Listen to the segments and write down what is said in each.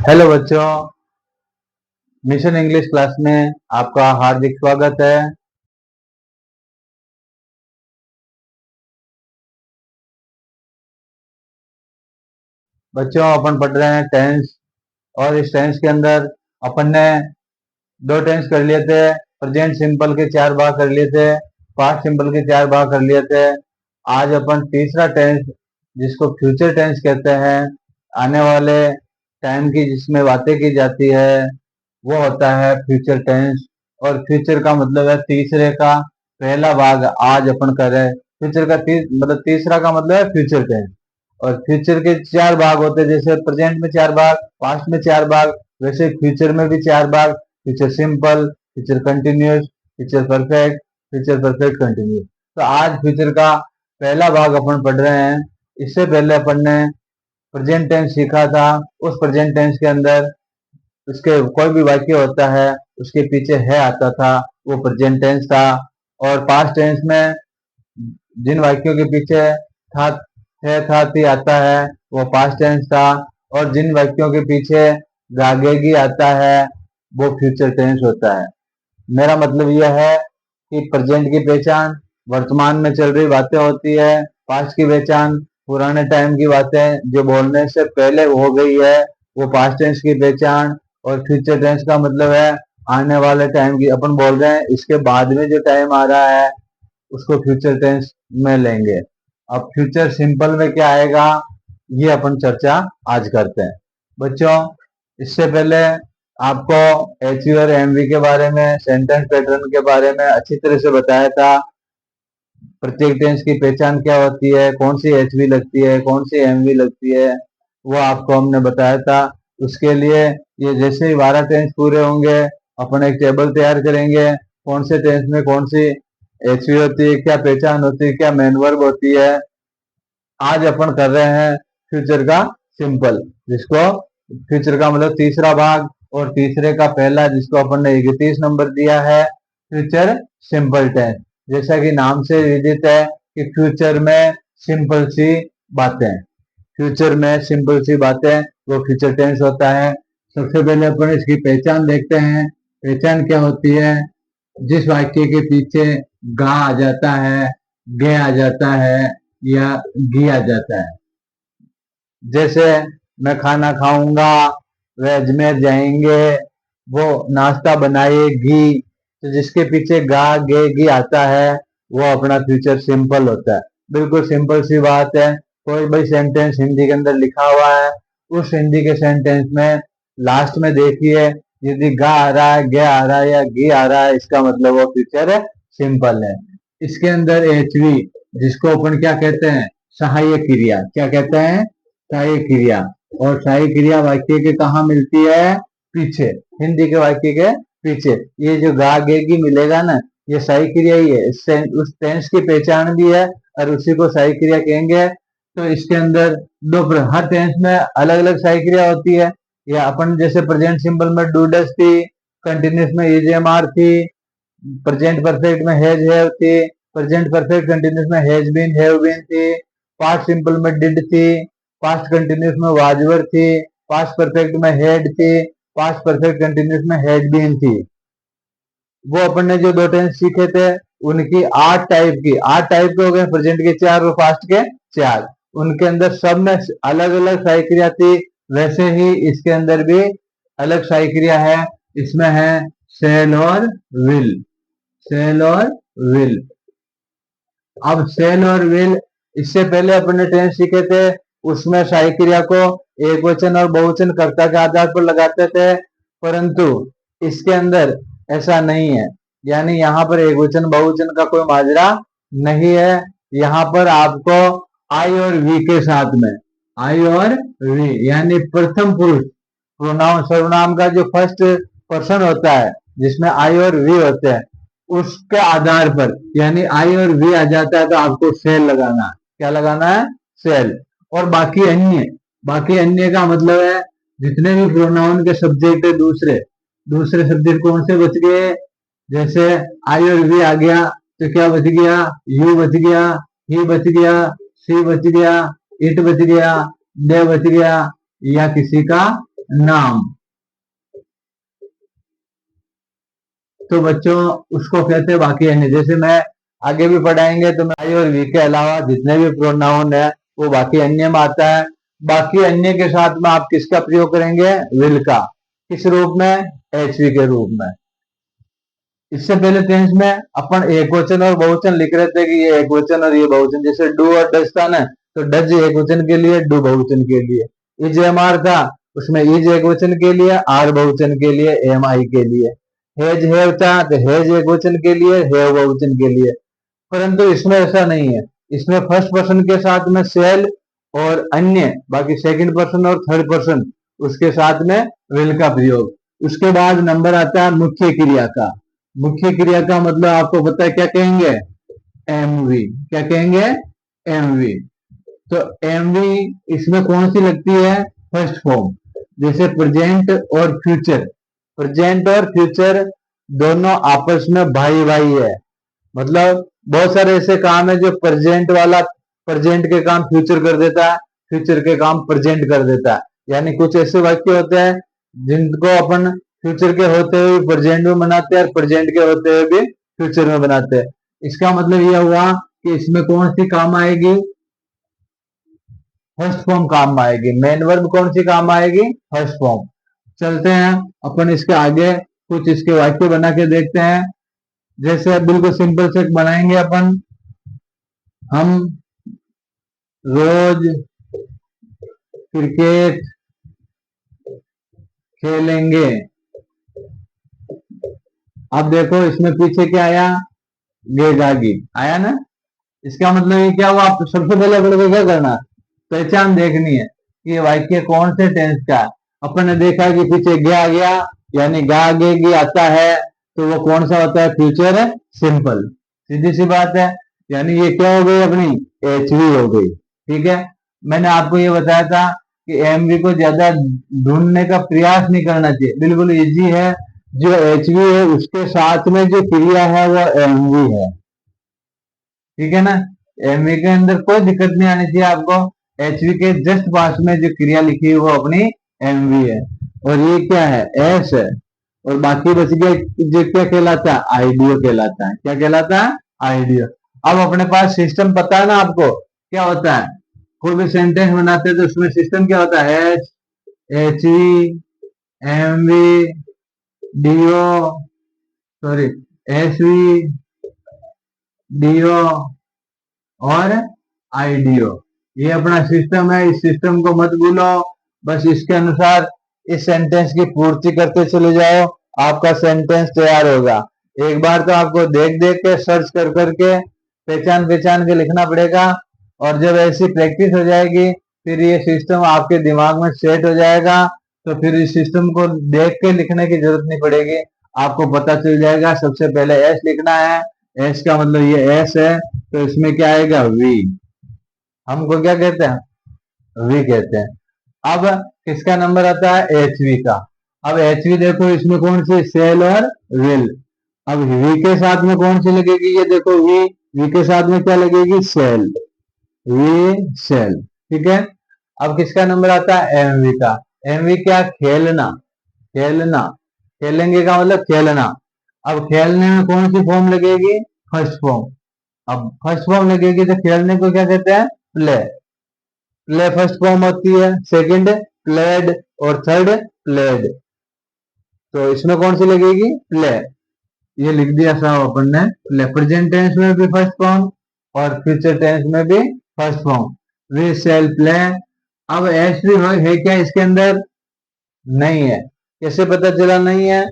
Hello बच्चों, mission English class में आपका हार्दिक स्वागत है। बच्चों, अपन पढ़ रहे हैं टेंस और इस टेंस के अंदर अपन ने दो टेंस कर लिए थे। प्रेजेंट सिंपल के 4 भाग कर लिए थे, पास्ट सिंपल के 4 भाग कर लिए थे। आज अपन तीसरा टेंस, जिसको फ्यूचर टेंस कहते हैं, आने वाले टाइम की जिसमें बातें की जाती है, वो होता है फ्यूचर टेंस। और फ्यूचर का मतलब है तीसरे का पहला भाग आज अपन कर रहे हैं। फ्यूचर का मतलब तीसरा का मतलब है फ्यूचर टेंस। और फ्यूचर के 4 भाग होते हैं, जैसे प्रेजेंट में 4 भाग, पास्ट में 4 भाग, वैसे फ्यूचर में भी 4 भाग। Future simple, future continuous, future perfect, future perfect continuous. तो आज फ्यूचर का पहला भाग अपन पढ़ रहे हैं। इससे पहले अपन ने प्रेजेंट टेंस सीखा था। उस प्रेजेंट टेंस के अंदर उसके कोई भी वाक्य होता है, उसके पीछे है आता था, वो प्रेजेंट टेंस था। और पास्ट टेंस में जिन वाक्यों के पीछे था, है, था, थी आता है, वो पास्ट टेंस था। और जिन वाक्यों के पीछे गागेगी आता है, वो फ्यूचर टेंस होता है। मेरा मतलब यह है कि प्रेजेंट की पहचान वर्तमान में चल रही बातें होती है, पास्ट की पहचान पुराने टाइम की बातें जो बोलने से पहले हो गई है, वो पास्ट टेंस की पहचान। और फ्यूचर टेंस का मतलब है आने वाले टाइम की। अपन बोल रहे हैं इसके बाद में जो टाइम आ रहा है, उसको फ्यूचर टेंस में लेंगे। अब फ्यूचर सिंपल में क्या आएगा, ये अपन चर्चा आज करते हैं। बच्चों, इससे पहले आपको एचवी और एमवी के बारे में, सेंटेंस पैटर्न के बारे में अच्छी तरह से बताया था। प्रत्येक टेंस की पहचान क्या होती है, कौन सी एचवी लगती है, कौन सी एमवी लगती है, वो आपको हमने बताया था। उसके लिए ये जैसे ही 12 टेंस पूरे होंगे, अपन एक टेबल तैयार करेंगे, कौन से टेंस में कौन सी एचवी होती है, क्या पहचान होती है, क्या मेन वर्ब होती है। आज अपन कर रहे हैं फ्यूचर का सिंपल, जिसको फ्यूचर का मतलब तीसरा भाग, और तीसरे का पहला, जिसको अपन ने 31 नंबर दिया है, फ्यूचर सिंपल टेंस। जैसा कि नाम से विदित है कि फ्यूचर में सिंपल सी बातें, फ्यूचर में सिंपल सी बातें, वो फ्यूचर टेंस होता है। सबसे पहले अपन इसकी पहचान देखते हैं। पहचान क्या होती है? जिस वाक्य के पीछे गा आ जाता है, गे आ जाता है, या गी आ जाता है। जैसे मैं खाना खाऊंगा, वे अजमेर जाएंगे, वो नाश्ता बनाएगी। तो जिसके पीछे गा गे गी आता है, वो अपना फ्यूचर सिंपल होता है। बिल्कुल सिंपल सी बात है। कोई भाई सेंटेंस हिंदी के अंदर लिखा हुआ है, उस हिंदी के सेंटेंस में लास्ट में देखिए, यदि गा आ रहा है, गे आ रहा है या गी आ रहा है, इसका मतलब वो फ्यूचर सिंपल है। इसके अंदर एचवी, जिसको अपन क्या कहते हैं, सहायक क्रिया, क्या कहते हैं, सहायक क्रिया। और सहायक क्रिया वाक्य के कहाँ मिलती है? पीछे, हिंदी के वाक्य के पीछे। ये जो गा गेगी मिलेगा ना, ये सहायक क्रिया ही है। इससे उस टेंस की पहचान भी है, और उसी को सहायक क्रिया कहेंगे। तो इसके अंदर हर टेंस में अलग अलग सहायक क्रिया होती है। या अपन जैसे प्रेजेंट सिंपल में डू डज थी, कंटिन्यूस में ईजेएमआर थी, प्रेजेंट परफेक्ट में हैज हैव थी, प्रेजेंट परफेक्ट कंटिन्यूस में हैज बीन हैव बीन थी, पास्ट सिंपल में डिड थी, पास्ट कंटिन्यूस में वाज वर थी, पास्ट परफेक्ट में हैड थी, पास्ट परफेक्ट कंटिन्यूस में हैड बीन थी। वो अपन ने जो दो टेंस सीखे थे, उनकी 8 टाइप के हो गए। प्रेजेंट के 4 और पास्ट के 4। उनके अंदर सब में अलग अलग सहायक क्रिया थी। वैसे ही इसके अंदर भी अलग सहायक क्रिया है। इसमें है सेल और विल, सेल और विल। अब सेल और विल, इससे पहले अपन ने टेंस सीखे थे, उसमें सहायक क्रिया को एक वचन और बहुवचन कर्ता के आधार पर लगाते थे। परंतु इसके अंदर ऐसा नहीं है, यानी यहाँ पर एक वचन बहुवचन का कोई माजरा नहीं है। यहाँ पर आपको आई और वी के साथ में, आई और वी यानी प्रथम पुरुष प्रोनाउन, सर्वनाम का जो फर्स्ट पर्सन होता है, जिसमें आई और वी होते हैं, उसके आधार पर, यानी आई और वी आ जाता है, तो आपको सेल लगाना है। क्या लगाना है? सेल। और बाकी अन्य का मतलब है जितने भी प्रोनाउन के सब्जेक्ट है, दूसरे दूसरे सब्जेक्ट कौन से बच गए? जैसे आई और वी आ गया, तो क्या बच गया? यू बच गया, ही बच गया, सी बच गया, इट बच गया, दे बच गया, या किसी का नाम, तो बच्चों उसको कहते हैं बाकी अन्य। जैसे मैं आगे भी पढ़ाएंगे तो मैं आई और वी के अलावा जितने भी प्रोनाउन है वो बाकी अन्य में आता है। बाकी अन्य के साथ में आप किसका प्रयोग करेंगे? विल का। किस रूप में? एचवी के रूप में। इससे पहले टेंस में अपन एक वचन और बहुवचन लिख रहे थे कि ये एक वचन और ये बहुवचन। जैसे डू और डज था ना, तो डज एक वचन के लिए, डू बहुवचन के लिए। इज एम आर था, उसमें इज एक वचन के लिए, आर बहुवचन के लिए, एम आई के लिए। हेज हैव था तो हेज एक वचन के लिए, हैव बहुवचन के लिए। परंतु इसमें ऐसा नहीं है। इसमें फर्स्ट पर्सन के साथ में सेल और अन्य, बाकी सेकंड पर्सन और थर्ड पर्सन उसके साथ में विल का प्रयोग। उसके बाद नंबर आता है मुख्य क्रिया का। मुख्य क्रिया का मतलब आपको पता है क्या कहेंगे? एमवी। क्या कहेंगे? एमवी। तो एमवी इसमें कौन सी लगती है? First form. जैसे प्रेजेंट और फ्यूचर, प्रेजेंट और फ्यूचर दोनों आपस में भाई भाई है। मतलब बहुत सारे ऐसे काम है जो प्रेजेंट वाला प्रेजेंट के काम फ्यूचर कर देता है, फ्यूचर के काम प्रेजेंट कर देता है। यानी कुछ ऐसे वाक्य होते हैं जिनको अपन फ्यूचर के होते हुए प्रेजेंट में बनाते हैं और प्रेजेंट के होते हुए भी फ्यूचर में बनाते हैं। इसका मतलब यह हुआ कि इसमें कौन सी काम आएगी? फर्स्ट फॉर्म काम आएगी। मेन वर्ब कौन सी काम आएगी? First form. चलते हैं अपन इसके आगे, कुछ इसके वाक्य बना के देखते हैं। जैसे बिल्कुल सिंपल से बनाएंगे अपन, हम रोज क्रिकेट खेलेंगे। अब देखो इसमें पीछे क्या आया? गेगागी आया ना। इसका मतलब ये क्या हुआ? आप सबसे पहले अपने को क्या करना? पहचान देखनी है कि ये वाक्य कौन से टेंस का है। अपन ने देखा कि पीछे गया गया, यानी गा गे गी आता है, तो वो कौन सा होता है? फ्यूचर है सिंपल। सीधी सी बात है। यानी ये क्या हो गई अपनी? एचवी हो गई। ठीक है। मैंने आपको ये बताया था कि एमवी को ज्यादा ढूंढने का प्रयास नहीं करना चाहिए, बिल्कुल इजी है। जो एचवी है उसके साथ में जो क्रिया है वो एमवी है। ठीक है ना। एमवी के अंदर कोई दिक्कत नहीं आनी चाहिए आपको। एचवी के जस्ट पास में जो क्रिया लिखी है वो अपनी एमवी है। और ये क्या है? एस है। और बाकी बच गया जो क्या कहलाता है? आईडीओ कहलाता है। क्या कहलाता है? आईडीओ। अब अपने पास सिस्टम पता है ना आपको क्या होता है? कोई भी सेंटेंस बनाते हैं तो उसमें सिस्टम क्या होता है? H, HV, MV, DO, sorry, SV, DO और आईडीओ। ये अपना सिस्टम है। इस सिस्टम को मत भूलो। बस इसके अनुसार इस सेंटेंस की पूर्ति करते चले जाओ, आपका सेंटेंस तैयार होगा। एक बार तो आपको देख देख के, सर्च कर करके, पहचान पहचान के लिखना पड़ेगा। और जब ऐसी प्रैक्टिस हो जाएगी फिर ये सिस्टम आपके दिमाग में सेट हो जाएगा। तो फिर इस सिस्टम को देख के लिखने की जरूरत नहीं पड़ेगी। आपको पता चल जाएगा सबसे पहले एस लिखना है। एस का मतलब ये एस है, तो इसमें क्या आएगा? वी। हमको क्या कहते हैं? वी कहते हैं। अब किसका नंबर आता है? एचवी का। अब एचवी देखो इसमें कौन सी? सेल और विल। अब वी के साथ में कौन सी लगेगी? ये देखो वी। वी के साथ में क्या लगेगी? सेल। We sell. ठीक है। अब किसका नंबर आता है? एमवी का। एमवी क्या? खेलना। खेलना। खेलेंगे का मतलब खेलना। अब खेलने में कौन सी फॉर्म लगेगी? First form. अब फर्स्ट फॉर्म लगेगी तो खेलने को क्या कहते हैं? प्ले। प्ले फर्स्ट फॉर्म होती है, सेकंड प्लेड और थर्ड प्लेड। तो इसमें कौन सी लगेगी? प्ले। ये लिख दिया साहब अपन ने। प्ले प्रेजेंट टेंस में भी फर्स्ट फॉर्म और फ्यूचर टेंस में भी first form. We shall play. अब एस भी है क्या इसके अंदर? नहीं है। कैसे पता चला नहीं है?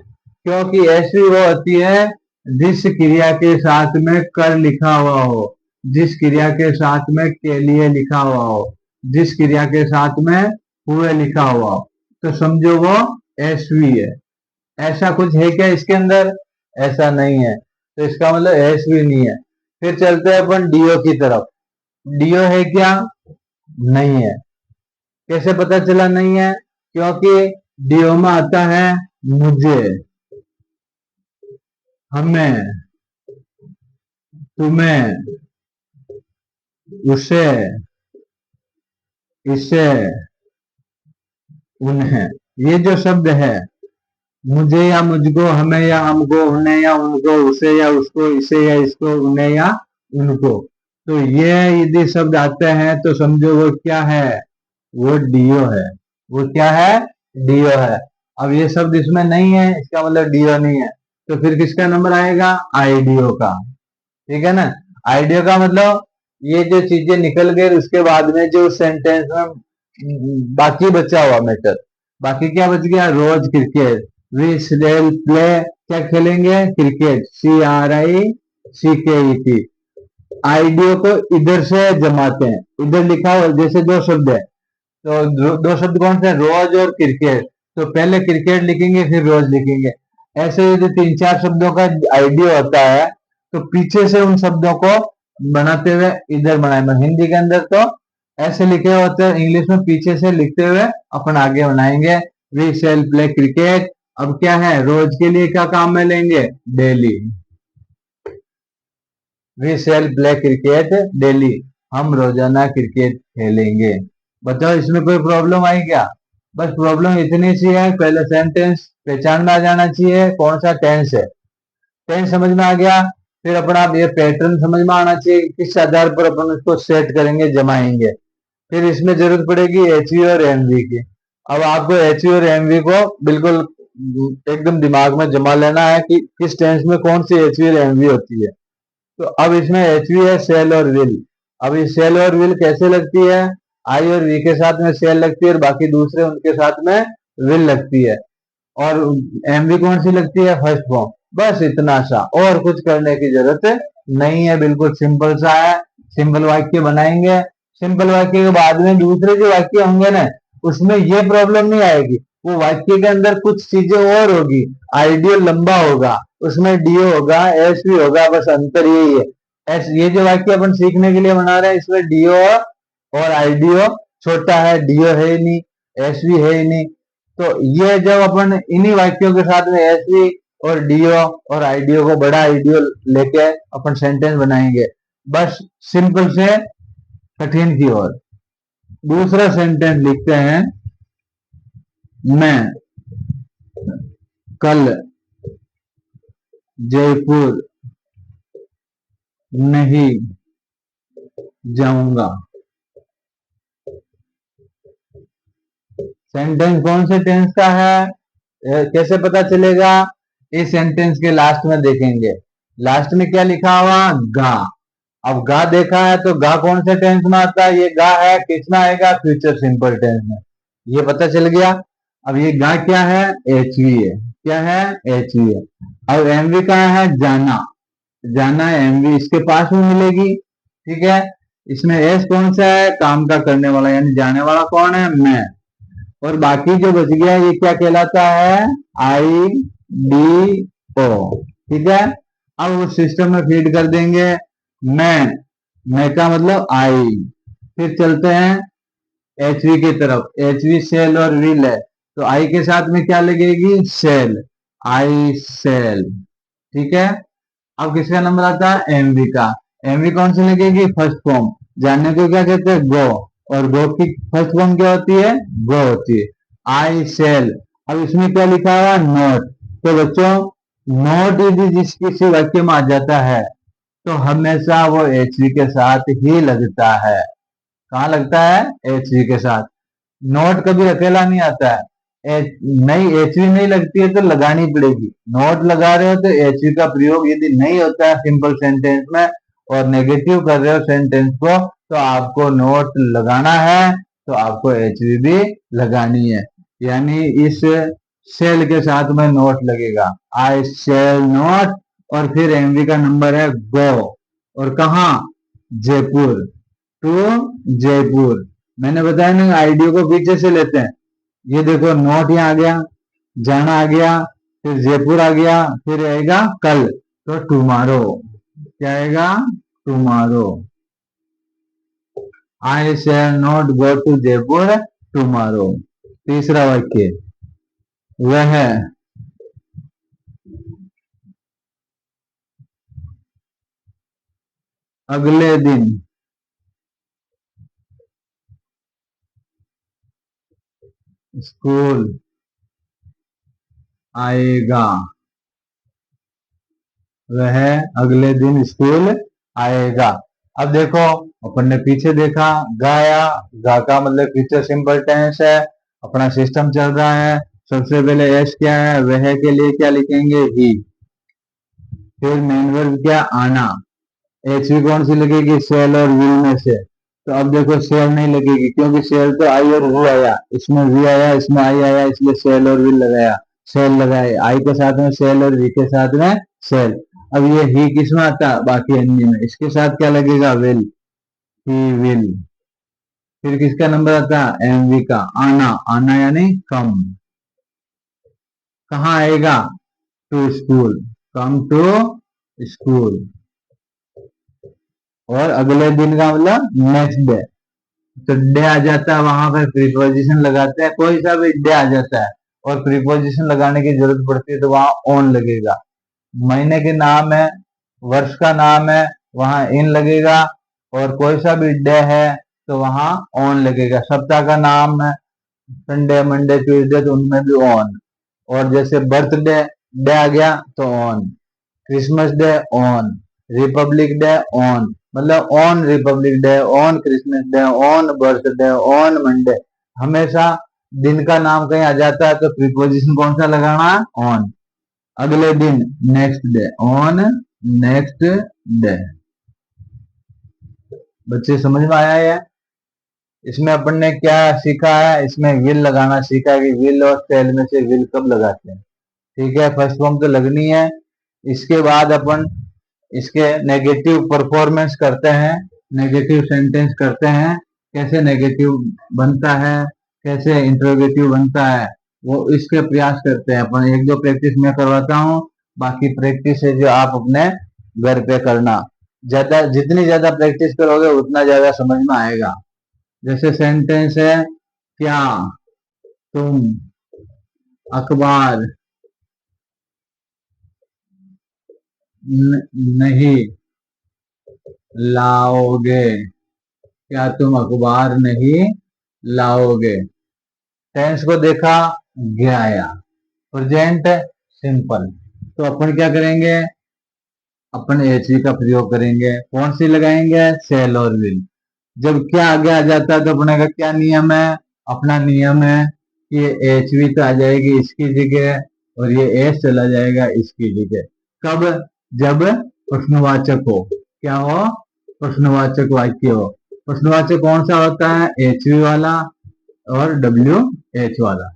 क्योंकि ऐसी वो होती है जिस क्रिया के साथ में कर लिखा हुआ हो, जिस क्रिया के साथ में के लिए लिखा हुआ हो, जिस क्रिया के साथ में हुए लिखा हुआ हो, तो समझो वो एसवी है। ऐसा कुछ है क्या इसके अंदर? ऐसा नहीं है। तो इसका मतलब एसवी नहीं है। फिर चलते हैं अपन डीओ की तरफ। डीओ है क्या? नहीं है। कैसे पता चला नहीं है? क्योंकि डीओ में आता है मुझे, हमें, तुम्हें, उसे, इसे, उन्हें। ये जो शब्द है, मुझे या मुझको, हमें या हमको, उन्हें या उनको, उसे या उसको, इसे या इसको, उन्हें या उनको, तो ये यदि शब्द आते हैं तो समझो वो क्या है, वो डीओ है। वो क्या है? डीओ है। अब ये शब्द इसमें नहीं है, इसका मतलब डीओ नहीं है, तो फिर किसका नंबर आएगा? आईडीओ का। ठीक है ना? आईडीओ का मतलब ये जो चीजें निकल गई उसके बाद में जो सेंटेंस में बाकी बचा हुआ मैटर, बाकी क्या बच गया? रोज क्रिकेट, वी विल प्ले, क्या खेलेंगे? Cricket, CRICKET। आईडीओ को इधर से जमाते हैं, इधर लिखा हुआ जैसे दो शब्द है, तो दो शब्द कौन से? रोज और क्रिकेट, तो पहले क्रिकेट लिखेंगे फिर रोज लिखेंगे। ऐसे यदि तीन चार शब्दों का आइडिया होता है तो पीछे से उन शब्दों को बनाते हुए इधर बनाए। हिंदी के अंदर तो ऐसे लिखे होते हैं, इंग्लिश में पीछे से लिखते हुए अपन आगे बनाएंगे। वी शैल प्ले क्रिकेट, अब क्या है? रोज के लिए क्या काम में लेंगे? Daily. We shall play cricket daily, हम रोजाना क्रिकेट खेलेंगे। बताओ इसमें कोई प्रॉब्लम आई क्या? बस प्रॉब्लम इतनी सी है, पहले सेंटेंस पहचान में आ जाना चाहिए कौन सा टेंस है। टेंस समझ में आ गया, फिर अपना ये पैटर्न समझ में आना चाहिए, किस आधार पर अपन उसको सेट करेंगे, जमाएंगे। फिर इसमें जरूरत पड़ेगी एचवी और एमवी की। अब आपको एचवी और एमवी को बिल्कुल एकदम दिमाग में जमा लेना है कि किस टेंस में कौन सी एचवी और एमवी होती है। तो अब इसमें एचवी है सेल और विल। अब ये सेल और विल कैसे लगती है? आई और वी के साथ में सेल लगती है और बाकी दूसरे उनके साथ में विल लगती है। और एमवी कौन सी लगती है? First form. बस इतना सा, और कुछ करने की जरूरत नहीं है, बिल्कुल सिंपल सा है। सिंपल वाक्य बनाएंगे, सिंपल वाक्य के बाद में दूसरे जो वाक्य होंगे ना, उसमें ये प्रॉब्लम नहीं आएगी। वो वाक्य के अंदर कुछ चीजें और होगी, आइडियल लंबा होगा, उसमें डीओ होगा, एस भी होगा, बस अंतर यही है। एस, ये जो वाक्य अपन सीखने के लिए बना रहे हैं इसमें डीओ और आईडीओ छोटा है, डीओ है ही नहीं, एस भी है ही नहीं। तो ये जब अपन इन्हीं वाक्यों के साथ में एसवी और डीओ और आईडीओ को बड़ा आइडियो लेके अपन सेंटेंस बनाएंगे, बस सिंपल से कठिन की ओर। दूसरा सेंटेंस लिखते हैं, मैं कल जयपुर नहीं जाऊंगा। सेंटेंस कौन से टेंस का है? कैसे पता चलेगा? इस सेंटेंस के लास्ट में देखेंगे, लास्ट में क्या लिखा हुआ? गा। अब गा देखा है तो गा कौन से टेंस में आता है? ये गा है, किसमें आएगा? फ्यूचर सिंपल टेंस में। ये पता चल गया। अब ये गा क्या है? एचवी है। क्या है? एचवी है। अब एमवी कहाँ है? जाना। जाना है एमवी इसके पास में मिलेगी। ठीक है। इसमें एस कौन सा है? काम का करने वाला, यानी जाने वाला कौन है? मैं। और बाकी जो बच गया ये क्या कहलाता है? I D O. ठीक है। अब उस सिस्टम में फीड कर देंगे। मैं का मतलब आई। फिर चलते हैं एचवी की तरफ। एचवी सेल और विल है, तो आई के साथ में क्या लगेगी? सेल, आई सेल। ठीक है। अब किसका नंबर आता है? एमवी का। एमवी कौन सी लगेगी? First form. जानने को क्या कहते हैं? गो। और गो की फर्स्ट फॉर्म क्या होती है? गो होती है। आई सेल। अब इसमें क्या लिखा हुआ? नोट। तो बच्चों, नोट यदि जिस किसी वाक्य में आ जाता है तो हमेशा वो एचवी के साथ ही लगता है। कहाँ लगता है? एचवी के साथ। नोट कभी अकेला नहीं आता है। नहीं, एचवी नहीं लगती है तो लगानी पड़ेगी। नोट लगा रहे हो तो एचवी का प्रयोग यदि नहीं होता है सिंपल सेंटेंस में और नेगेटिव कर रहे हो सेंटेंस को, तो आपको नोट लगाना है, तो आपको एचवी भी लगानी है। यानी इस सेल के साथ में नोट लगेगा, आई सेल नोट। और फिर एमवी का नंबर है गो। और कहा? जयपुर, टू जयपुर। मैंने बताया ना, आईडियो को पीछे से लेते हैं। ये देखो, नोट यहाँ आ गया, जाना आ गया, फिर जयपुर आ गया, फिर आएगा कल, तो टुमारो। क्या आएगा? Tomorrow. I shall not go to Jaipur tomorrow. तीसरा वाक्य, वह अगले दिन स्कूल आएगा, वह अगले दिन स्कूल आएगा। अब देखो, अपन ने पीछे देखा, गाया, गा का मतलब फ्यूचर सिंपल टेंस है, अपना सिस्टम चल रहा है। सबसे पहले एस क्या है, वह के लिए क्या लिखेंगे, ही। फिर मेन वर्ब क्या, आना। एच भी कौन सी लगेगी, सेल और विल में से। तो अब देखो सेल नहीं लगेगी, क्योंकि सेल तो आई और वी आया, इसमें वी आया, इसमें आई आया, इसलिए सेल और विल लगाया। सेल लगाए, आई के साथ में सेल और वी के साथ में सेल। अब ये ही किस में आता है, बाकी अन्य में, इसके साथ क्या लगेगा, विल, ही विल। फिर किसका नंबर आता है, एम वी का, आना। आना यानी कम। कहाँ आएगा, to school, come to school. और अगले दिन का मतलब नेक्स्ट डे। तो डे आ जाता है, वहां पर प्रीपोजिशन लगाते हैं, कोई सा भी डे आ जाता है और प्रीपोजिशन लगाने की जरूरत पड़ती है तो वहां ऑन लगेगा। महीने के नाम है, वर्ष का नाम है, वहां इन लगेगा। और कोई सा भी डे है तो वहां ऑन लगेगा। सप्ताह का नाम है, संडे, मंडे, ट्यूसडे, तो उनमें भी ऑन। और जैसे बर्थडे डे आ गया तो on, Christmas Day on, Republic Day on, मतलब on Republic Day, on Christmas Day, on birthday, on Monday. हमेशा दिन का नाम कहीं आ जाता है तो प्रीपोजिशन कौन सा लगाना है, ऑन। अगले दिन, next day, on next day. बच्चे समझ में आया है। इसमें अपन ने क्या सीखा है, इसमें विल लगाना सीखा है कि विल और सेल में से विल कब लगाते हैं। ठीक है, फर्स्ट फॉर्म तो लगनी है। इसके बाद अपन इसके नेगेटिव परफॉर्मेंस करते हैं, नेगेटिव सेंटेंस करते हैं। कैसे नेगेटिव बनता है, कैसे इंट्रोगेटिव बनता है, वो इसके प्रयास करते हैं अपन। एक दो प्रैक्टिस मैं करवाता हूँ, बाकी प्रैक्टिस है जो आप अपने घर पे करना। ज्यादा, जितनी ज्यादा प्रैक्टिस करोगे उतना ज्यादा समझ में आएगा। जैसे सेंटेंस है, क्या तुम अखबार नहीं लाओगे, क्या तुम अखबार नहीं लाओगे। टेंस को देखा, गया, प्रेजेंट सिंपल। तो अपन क्या करेंगे, अपन एच का प्रयोग करेंगे। कौन सी लगाएंगे, सेल और विल। जब क्या आगे आ जाता है तो अपने का क्या नियम है, अपना नियम है कि एच वी तो आ जाएगी इसकी जगह और ये एस चला जाएगा इसकी जगह। कब, जब प्रश्नवाचक हो, क्या हो, प्रश्नवाचक वाक्य हो। प्रश्नवाचक कौन सा होता है, एच वी वाला और डब्ल्यू एच वाला।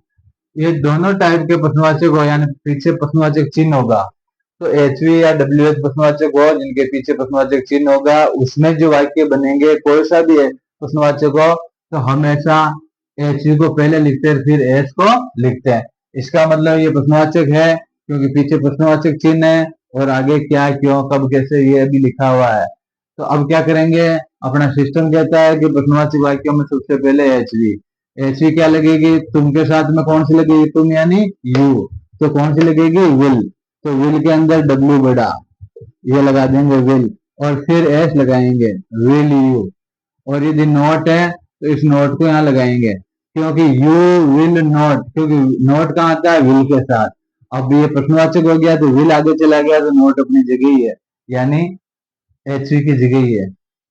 ये दोनों टाइप के प्रश्नवाचक हो, यानी पीछे प्रश्नवाचक चिन्ह होगा तो एच वी या डब्ल्यू एच प्रश्नवाचक हो, जिनके पीछे प्रश्नवाचक चिन्ह होगा, उसमें जो वाक्य बनेंगे कोई सा भी है प्रश्नवाचक हो, तो हमेशा एच वी को पहले लिखते हैं फिर एस को लिखते हैं। इसका मतलब ये प्रश्नवाचक है क्योंकि पीछे प्रश्नवाचक चिन्ह है और आगे क्या, क्यों, कब, कैसे, ये भी लिखा हुआ है। तो अब क्या करेंगे, अपना सिस्टम कहता है कि प्रश्नवाचक वाक्यों में सबसे पहले एच वी। एच वी क्या लगेगी, तुम के साथ में कौन सी लगेगी, तुम यानी यू, तो कौन सी लगेगी, विल। तो विल के अंदर डब्ल्यू बड़ा, ये लगा देंगे विल, और फिर एस लगाएंगे, विल यू। और यदि नोट है तो इस नोट को यहाँ लगाएंगे, क्योंकि यू विल नॉट, क्योंकि नोट कहाँ आता है, विल के साथ। अब ये प्रश्नवाचक हो गया तो विल आगे चला गया तो नोट अपनी जगह ही है, यानी एच की जगह ही है।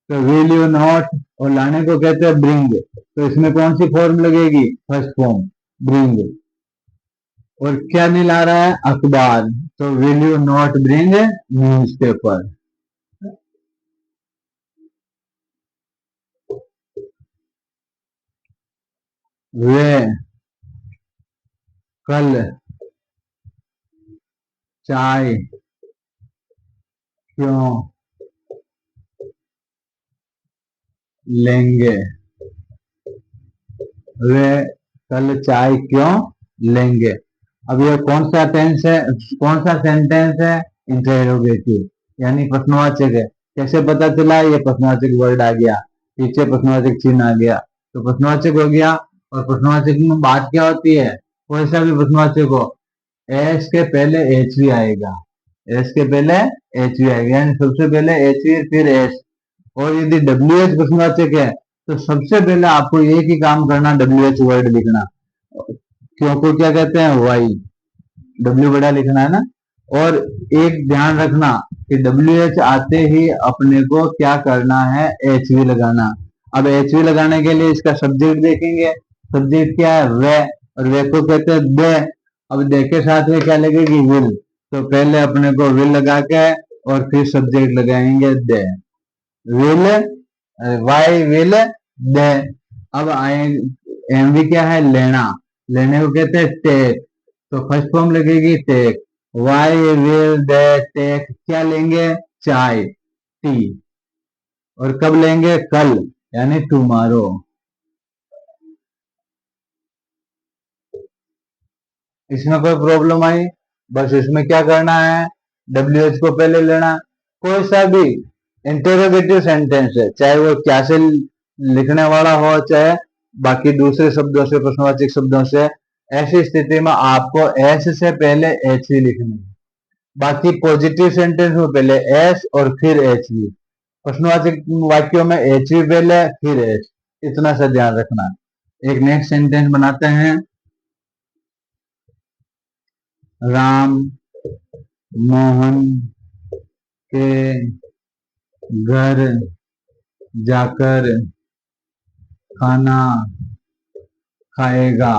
तो विल यू नॉट, और लाने को कहते हैं ब्रिंग, तो इसमें कौन सी फॉर्म लगेगी, फर्स्ट फॉर्म, ब्रिंग। और क्या नहीं ला रहा है, अखबार, तो will you not bring newspaper. वे कल चाय क्यों लेंगे, वे कल चाय क्यों लेंगे। अब ये कौन सा टेंस है, कौन सा सेंटेंस है, इंटरोगेटिव, यानी प्रश्नवाचक है। कैसे पता चला, ये प्रश्नवाचक वर्ड आ गया, पीछे प्रश्नवाचक चिन्ह आ गया, तो प्रश्नवाचक हो गया। और प्रश्नवाचक में बात क्या होती है, कोई सा भी प्रश्नवाचक हो, एस के पहले एच वी आएगा, एस के पहले एच वी आएगा, यानी सबसे पहले एच वी फिर एस। और यदि डब्ल्यू एच प्रश्नवाचक है तो सबसे पहले आपको एक ही काम करना, डब्ल्यू एच वर्ड लिखना, क्यों को क्या कहते हैं, वाई। डब्ल्यू बड़ा लिखना है ना। और एक ध्यान रखना कि डब्ल्यू एच आते ही अपने को क्या करना है, एच वी लगाना। अब एच वी लगाने के लिए इसका सब्जेक्ट देखेंगे, सब्जेक्ट क्या है, वे, और वे को कहते हैं दे। अब दे के साथ में क्या लगेगी, विल। तो पहले अपने को विल लगा के और फिर सब्जेक्ट लगाएंगे दे, विल, वाई विल दे। अब आए एमवी क्या है, लेना, लेने को कहते हैं टेक। तो फर्स्ट फॉर्म लगेगी take, why will they take क्या लेंगे, चाय, टी। और कब लेंगे, कल, यानी टुमारो। इसमें कोई प्रॉब्लम आई, बस इसमें क्या करना है, डब्ल्यू एच को पहले लेना। कोई सा भी इंटरोगेटिव सेंटेंस है, चाहे वो क्या से लिखने वाला हो, चाहे बाकी दूसरे शब्दों से, प्रश्नवाचक शब्दों से, ऐसी स्थिति में आपको एस से पहले एच ही लिखनी है। बाकी पॉजिटिव सेंटेंस में पहले एस और फिर एच ही, प्रश्नवाचक वाक्यों में एच ही पहले फिर एच, इतना सा ध्यान रखना। एक नेक्स्ट सेंटेंस बनाते हैं, राम मोहन के घर जाकर खाना खाएगा।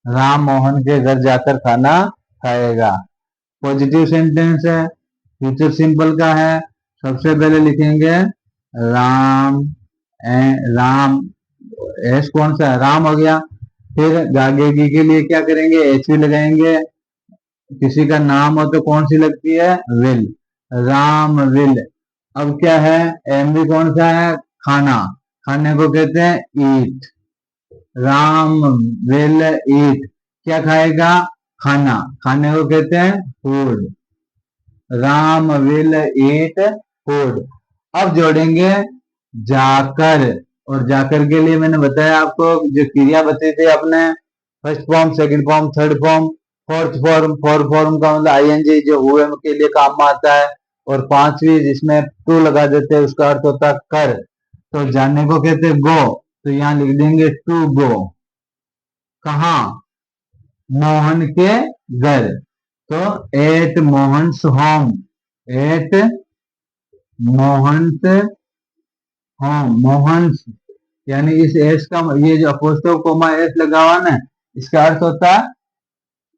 राम मोहन के घर जाकर खाना खाएगा, पॉजिटिव सेंटेंस है, फ्यूचर सिंपल का है। सबसे पहले लिखेंगे राम, राम, एस कौन सा है, राम हो गया। फिर गागेगी के लिए क्या करेंगे, एच भी लगाएंगे। किसी का नाम हो तो कौन सी लगती है, विल, राम विल। अब क्या है, एम भी कौन सा है, खाना, खाने को कहते हैं ईट, राम विल ईट क्या खाएगा, खाना, खाने को कहते हैं food, Ram will eat food. अब जोड़ेंगे जाकर, और जाकर के लिए मैंने बताया आपको जो क्रिया बताई थी अपने, first form, second form, third form, fourth form. Fourth form का मतलब आईएनजी, जो हुए के लिए काम में आता है। और पांचवी जिसमें टू लगा देते हैं, उसका अर्थ होता है कर। तो जाने को कहते हैं गो, तो यहाँ लिख देंगे टू गो, कहा, मोहन के घर। तो at Mohan's home, at Mohan's home, Mohan's, यानी इस एस का, ये जो अपोस्ट्रोफ कोमा एस लगा हुआ ना, इसका अर्थ होता है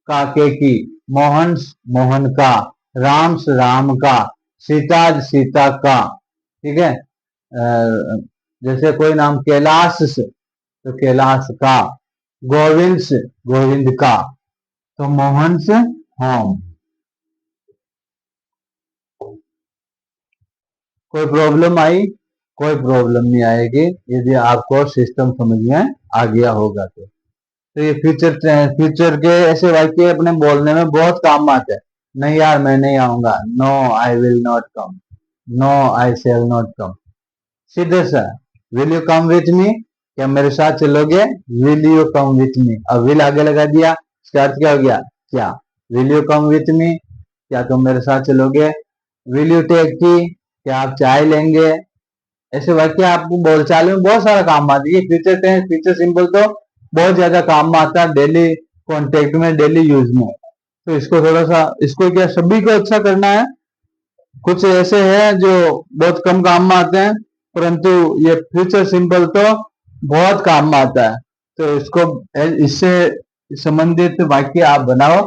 काके की, मोहन्स मोहन का, राम्स राम का, सीताज सीता का। ठीक है, जैसे कोई नाम कैलाश तो कैलाश का, गोविंद गोविंद का, तो मोहन्स होम। कोई प्रॉब्लम आई, कोई प्रॉब्लम नहीं आएगी यदि आपको सिस्टम समझ में आ गया होगा तो ये फ्यूचर के ऐसे वाक्य अपने बोलने में बहुत काम आते हैं। नहीं यार मैं नहीं आऊंगा, no I will not come, no I shall not come, सीधे सा, will you come with me, क्या मेरे साथ चलोगे, will you come with me. अब विल आगे लगा दिया, इसका अर्थ क्या हो गया, क्या, will you come with me, क्या तुम मेरे साथ चलोगे, विल यू टेक टी, क्या आप चाय लेंगे। ऐसे वाक्य आपको बोलचाल में बहुत सारा काम आती है। फ्यूचर टेंस, फ्यूचर सिंपल तो बहुत ज्यादा काम में आता है, डेली कॉन्टेक्ट में, डेली यूज में। तो इसको थोड़ा सा, इसको क्या सभी को अच्छा करना है। कुछ ऐसे हैं जो बहुत कम काम में आते हैं, परंतु ये फ्यूचर सिंपल तो बहुत काम में आता है। तो इसको, इससे संबंधित वाक्य आप बनाओ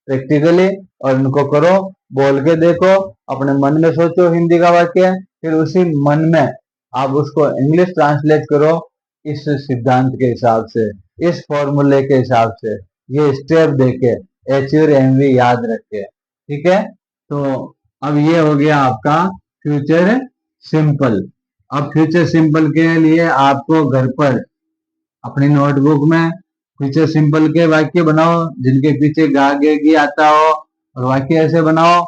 प्रैक्टिकली और उनको करो, बोल के देखो, अपने मन में सोचो हिंदी का वाक्य, फिर उसी मन में आप उसको इंग्लिश ट्रांसलेट करो इस सिद्धांत के हिसाब से, इस फॉर्मूले के हिसाब से, ये स्टेप देके, एच और एमवी याद रखे। ठीक है, तो अब ये हो गया आपका फ्यूचर सिंपल। अब फ्यूचर सिंपल के लिए आपको घर पर अपनी नोटबुक में फ्यूचर सिंपल के वाक्य बनाओ जिनके पीछे गा गे गी आता हो, और वाक्य ऐसे बनाओ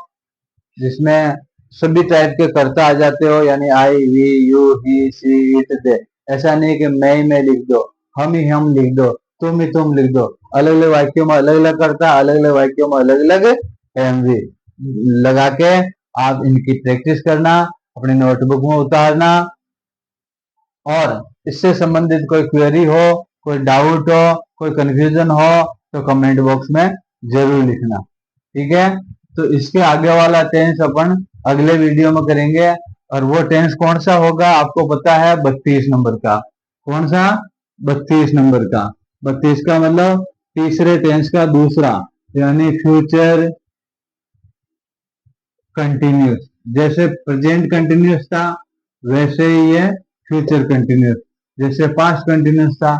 जिसमें सभी टाइप के कर्ता आ जाते हो, यानी I we you he she it they. ऐसा नहीं कि मैं लिख दो, हम ही हम लिख दो, तुम ही तुम लिख दो। अलग अलग वाक्यों में अलग अलग कर्ता, अलग अलग वाक्यों में अलग अलग एमवी लगा के आप इनकी प्रैक्टिस करना, अपनी नोटबुक में उतारना। और इससे संबंधित कोई क्वेरी हो कोई डाउट हो, कोई कंफ्यूजन हो तो कमेंट बॉक्स में जरूर लिखना। ठीक है, तो इसके आगे वाला टेंस अपन अगले वीडियो में करेंगे। और वो टेंस कौन सा होगा आपको पता है, 32 नंबर का। कौन सा? 32 नंबर का। 32 का मतलब तीसरे टेंस का दूसरा, यानी फ्यूचर कंटिन्यूस। जैसे प्रेजेंट कंटिन्यूस था वैसे ही ये फ्यूचर कंटिन्यूस, जैसे पास्ट कंटिन्यूस था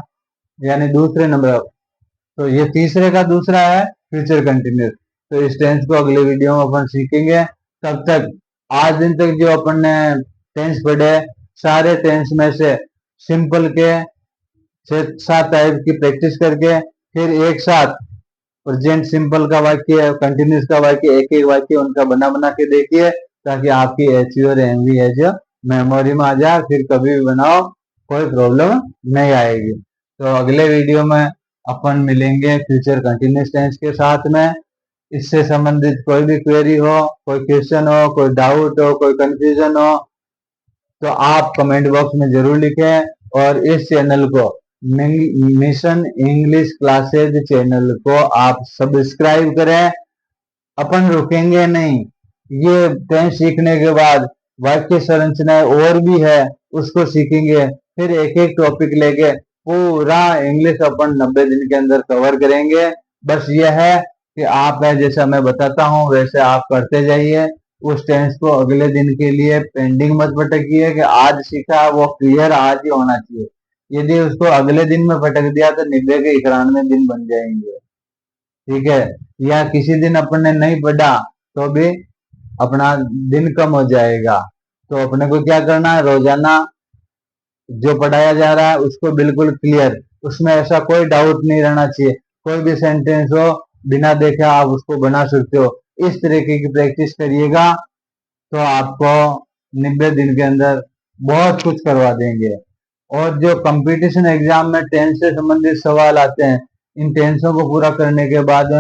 यानी दूसरे नंबर, तो ये तीसरे का दूसरा है फ्यूचर कंटिन्यूस। तो इस टेंस को अगले वीडियो में अपन सीखेंगे। तब तक आज दिन तक जो अपन ने टेंस पढ़े, सारे टेंस में से सिंपल के 6-7 टाइप की प्रैक्टिस करके फिर एक साथ प्रेजेंट सिंपल का वाक्य, कंटिन्यूस का वाक्य, एक एक वाक्य उनका बना बना के देखिए, ताकि आपकी एचवी और एमवी है जो मेमोरी में आ जाए, फिर कभी भी बनाओ कोई प्रॉब्लम नहीं आएगी। तो अगले वीडियो में अपन मिलेंगे फ्यूचर कंटिन्यूस टेंस के साथ में। इससे संबंधित कोई भी क्वेरी हो, कोई क्वेश्चन हो, कोई डाउट हो, कोई कंफ्यूजन हो, तो आप कमेंट बॉक्स में जरूर लिखें। और इस चैनल को, मिशन इंग्लिश क्लासेज चैनल को आप सब्सक्राइब करें। अपन रुकेंगे नहीं, ये टेंस सीखने के बाद वाक्य संरचनाएं और भी है उसको सीखेंगे, फिर एक एक टॉपिक लेके पूरा इंग्लिश अपन 90 दिन के अंदर कवर करेंगे। बस ये है कि आप है जैसा मैं बताता हूँ वैसे आप करते जाइए। उस टेंस को अगले दिन के लिए पेंडिंग मत पटकिए कि आज सीखा वो क्लियर आज ही होना चाहिए। यदि उसको अगले दिन में पटक दिया तो 90 के 91 दिन बन जाएंगे। ठीक है, या किसी दिन अपन ने नहीं पढ़ा तो भी अपना दिन कम हो जाएगा। तो अपने को क्या करना है, रोजाना जो पढ़ाया जा रहा है उसको बिल्कुल क्लियर, उसमें ऐसा कोई डाउट नहीं रहना चाहिए। कोई भी सेंटेंस हो बिना देखे आप उसको बना सकते हो। इस तरीके की प्रैक्टिस करिएगा तो आपको 90 दिन के अंदर बहुत कुछ करवा देंगे। और जो कंपटीशन एग्जाम में टेंस से संबंधित सवाल आते हैं, इन टेंसों को पूरा करने के बाद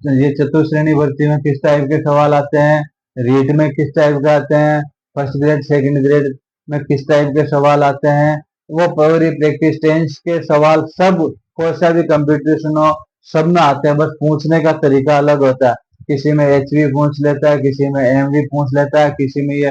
ये चतुश्रेणी भर्ती में किस टाइप के सवाल आते हैं, रीट में किस टाइप के आते हैं, फर्स्ट ग्रेड सेकंड ग्रेड में किस टाइप के सवाल आते हैं, वो पूरी प्रैक्टिस टेंस के सवाल सब, कोई सा भी कंपटीशन हो सब में आते हैं। बस पूछने का तरीका अलग होता है, किसी में एचवी पूछ लेता है, किसी में एमवी पूछ लेता है, किसी में ये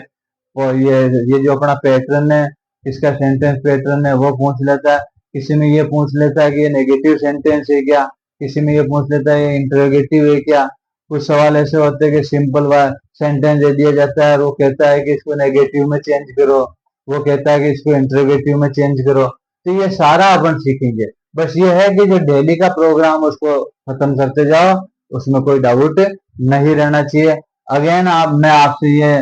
जो अपना पैटर्न है, इसका सेंटेंस पैटर्न है वो पूछ लेता है, किसी में ये पूछ लेता है कि ये नेगेटिव सेंटेंस है क्या, किसी में ये पूछ लेता है ये इंटरोगेटिव है क्या। कुछ सवाल ऐसे होते हैं कि सिंपल सेंटेंस दे दिया जाता है, वो कहता है कि इसको नेगेटिव में चेंज करो, वो कहता है कि इसको इंटरोगेटिव में चेंज करो। तो ये सारा अपन सीखेंगे। बस ये है कि जो डेली का प्रोग्राम उसको खत्म करते जाओ, उसमें कोई डाउट नहीं रहना चाहिए। अगेन मैं आपसे ये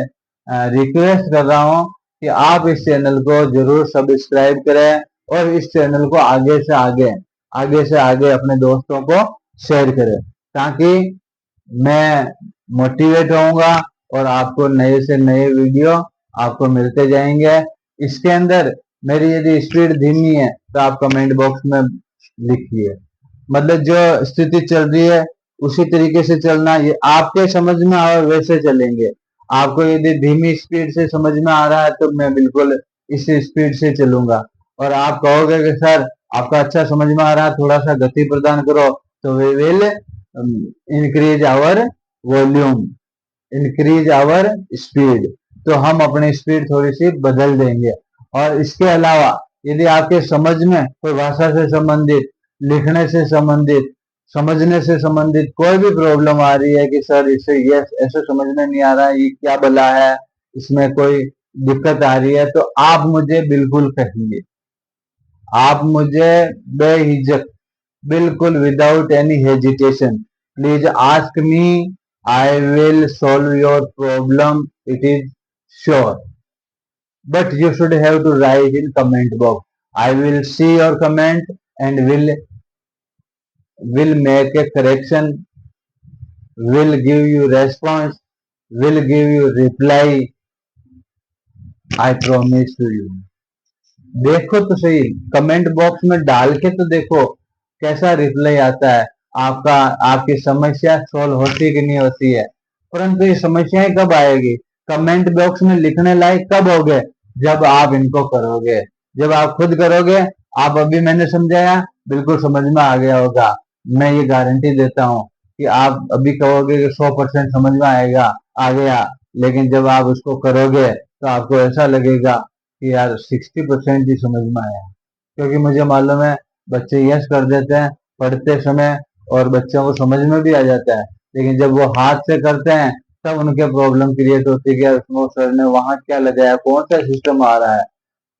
रिक्वेस्ट कर रहा हूँ कि आप इस चैनल को जरूर सब्सक्राइब करें और इस चैनल को आगे से आगे अपने दोस्तों को शेयर करें, ताकि मैं मोटिवेट होऊंगा और आपको नए से नए वीडियो आपको मिलते जाएंगे। इसके अंदर मेरी यदि स्पीड धीमी है तो आप कमेंट बॉक्स में लिखिए, मतलब जो स्थिति चल रही है उसी तरीके से चलना, ये आपके समझ में आए वैसे चलेंगे। आपको यदि धीमी स्पीड से समझ में आ रहा है तो मैं बिल्कुल इसी स्पीड से चलूंगा। और आप कहोगे कि सर आपका अच्छा समझ में आ रहा है, थोड़ा सा गति प्रदान करो, तो we will increase our volume, increase our speed, तो हम अपनी स्पीड थोड़ी सी बदल देंगे। और इसके अलावा यदि आपके समझ में कोई भाषा से संबंधित, लिखने से संबंधित, समझने से संबंधित कोई भी प्रॉब्लम आ रही है कि सर इससे ये ऐसे समझ में नहीं आ रहा है, ये क्या भला है, इसमें कोई दिक्कत आ रही है, तो आप मुझे बिल्कुल कहिए। आप मुझे बेहिचक, बिल्कुल without any hesitation please ask me, I will solve your problem, it is sure. But you should have to write in comment box. I will see your comment and will make a correction, will give you response, will give you reply. I promise to you. देखो तो सही, comment box में डाल के तो देखो कैसा reply आता है आपका, आपकी समस्या सॉल्व होती कि नहीं होती है। परंतु ये समस्याएं कब आएगी, कमेंट बॉक्स में लिखने लायक कब होगे, जब आप इनको करोगे। जब आप खुद करोगे आप अभी मैंने समझाया, बिल्कुल समझ में आ गया होगा। मैं ये गारंटी देता हूँ कि आप अभी कहोगे कि 100% समझ में आएगा, आ गया, लेकिन जब आप उसको करोगे तो आपको ऐसा लगेगा कि यार 60% ही समझ में आया। क्योंकि मुझे मालूम है बच्चे यस कर देते हैं पढ़ते समय और बच्चों को समझ में भी आ जाता है, लेकिन जब वो हाथ से करते हैं तब उनके प्रॉब्लम क्रिएट होती है कि उसमें सर ने वहां क्या लगाया, कौन सा सिस्टम आ रहा है।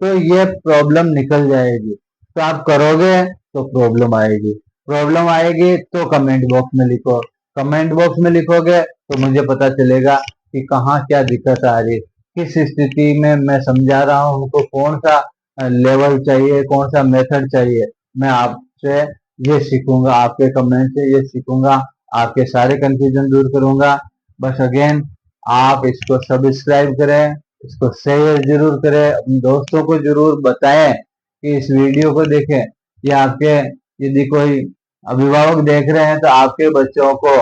तो ये प्रॉब्लम निकल जाएगी। तो आप करोगे तो प्रॉब्लम आएगी, प्रॉब्लम आएगी तो कमेंट बॉक्स में लिखो, कमेंट बॉक्स में लिखोगे तो मुझे पता चलेगा कि कहाँ क्या दिक्कत आ रही है, किस स्थिति में मैं समझा रहा हूँ उनको, कौन सा लेवल चाहिए, कौन सा मेथड चाहिए। मैं आपसे ये सीखूंगा, आपके कमेंट से ये सीखूंगा, आपके सारे कंफ्यूजन दूर करूंगा। बस अगेन आप इसको सब्सक्राइब करें, इसको शेयर जरूर करें, अपने दोस्तों को जरूर बताएं कि इस वीडियो को देखें। या आपके यदि कोई अभिभावक देख रहे हैं तो आपके बच्चों को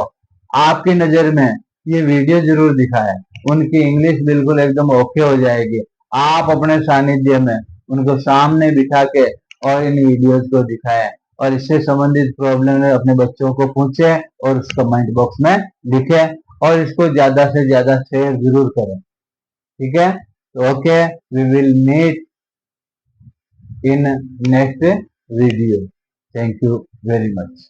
आपकी नजर में ये वीडियो जरूर दिखाएं। उनकी इंग्लिश बिल्कुल एकदम ओके हो जाएगी। आप अपने सानिध्य में उनको सामने बिठा के और इन वीडियोस को दिखाएं और इससे संबंधित प्रॉब्लम है अपने बच्चों को पूछे और उस कमेंट बॉक्स में लिखे और इसको ज्यादा से ज्यादा शेयर जरूर करें। ठीक है, तो okay, we will meet in next video. Thank you very much.